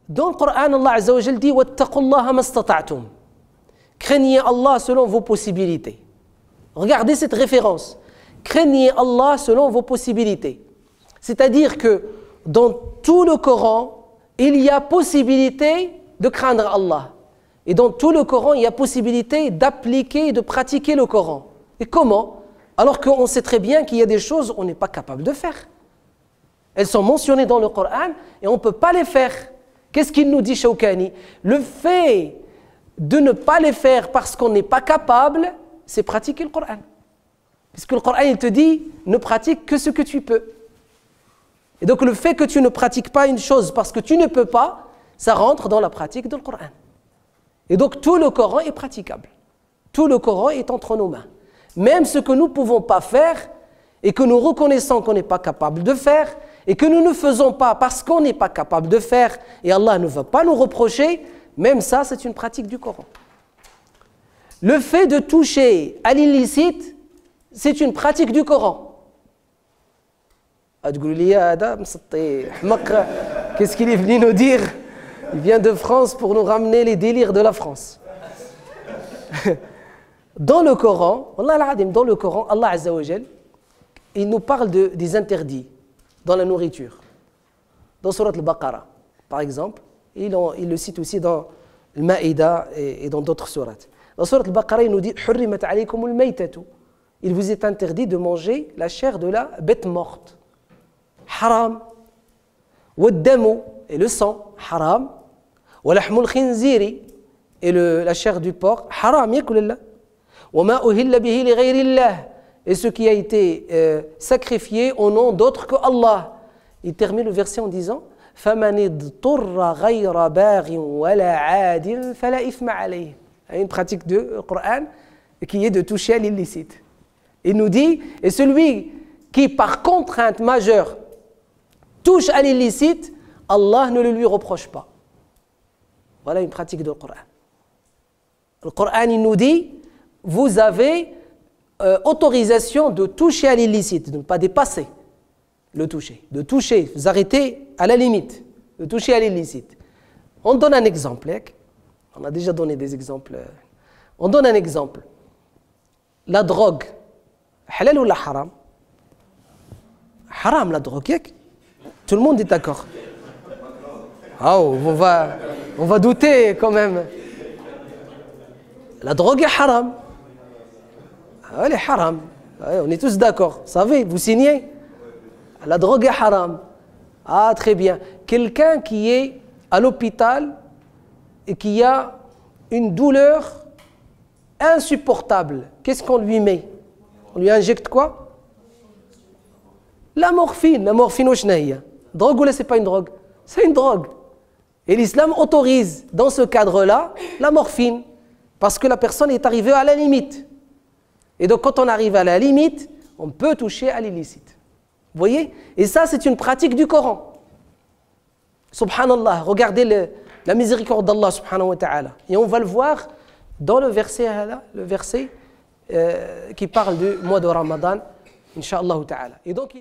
Dans le Coran, Allah Azza wa Jal dit wattaqullaha mastata'tum. Craignez Allah selon vos possibilités. Regardez cette référence. Craignez Allah selon vos possibilités. C'est-à-dire que dans tout le Coran, il y a possibilité de craindre Allah. Et dans tout le Coran, il y a possibilité d'appliquer et de pratiquer le Coran. Et comment? Alors qu'on sait très bien qu'il y a des choses qu'on n'est pas capable de faire. Elles sont mentionnées dans le Coran et on ne peut pas les faire. Qu'est-ce qu'il nous dit Shawkani? Le fait de ne pas les faire parce qu'on n'est pas capable, c'est pratiquer le Coran. Puisque le Coran, il te dit, ne pratique que ce que tu peux. Et donc le fait que tu ne pratiques pas une chose parce que tu ne peux pas, ça rentre dans la pratique du Coran. Et donc tout le Coran est praticable. Tout le Coran est entre nos mains. Même ce que nous ne pouvons pas faire et que nous reconnaissons qu'on n'est pas capable de faire et que nous ne faisons pas parce qu'on n'est pas capable de faire et Allah ne va pas nous reprocher, même ça c'est une pratique du Coran. Le fait de toucher à l'illicite, c'est une pratique du Coran. Qu'est-ce qu'il est venu nous dire? Il vient de France pour nous ramener les délires de la France. Dans le Coran, Allah Azza wa Jal, il nous parle des interdits dans la nourriture. Dans Surat al-Baqarah, par exemple, il le cite aussi dans le Maïda et dans d'autres sourates. Dans Surat al-Baqarah, il nous dit Hurrimat alaykum al-maytatu. Il vous est interdit de manger la chair de la bête morte. Haram. Wad-damu, et le sang, haram. Wa lahmul khinziri, et la chair du porc, haram, yakulillah. Wa ma uhilla bihi li ghayrillah, et ce qui a été sacrifié au nom d'autre que Allah. Il termine le verset en disant فَمَنِ اضْطُرَّ غَيْرَ بَاغٍ وَلَا عَادٍ فَلَا إِثْمَ عَلَيْهِ. Une pratique du Coran qui est de toucher à l'illicite. Il nous dit, et celui qui par contrainte majeure touche à l'illicite, Allah ne le lui reproche pas. Voilà une pratique du Coran. Le Coran, il nous dit, vous avez autorisation de toucher à l'illicite, de ne pas dépasser le toucher. De toucher, vous arrêtez à la limite, de toucher à l'illicite. On donne un exemple. On a déjà donné des exemples. On donne un exemple. La drogue, halal ou la haram? Haram la drogue. Tout le monde est d'accord. Oh, on va douter quand même. La drogue est haram. Elle est haram. On est tous d'accord. Vous savez, vous signez? La drogue est haram. Ah, très bien. Quelqu'un qui est à l'hôpital et qui a une douleur insupportable, qu'est-ce qu'on lui met? On lui injecte quoi? La morphine. La morphine, drogue ou là, c'est pas une drogue? C'est une drogue. Et l'islam autorise, dans ce cadre-là, la morphine. Parce que la personne est arrivée à la limite. Et donc, quand on arrive à la limite, on peut toucher à l'illicite. Vous voyez? Et ça, c'est une pratique du Coran. Subhanallah, regardez la miséricorde d'Allah subhanahu wa ta'ala. Et on va le voir dans le verset qui parle du mois de Ramadan, Inch'Allah ta'ala. Et donc,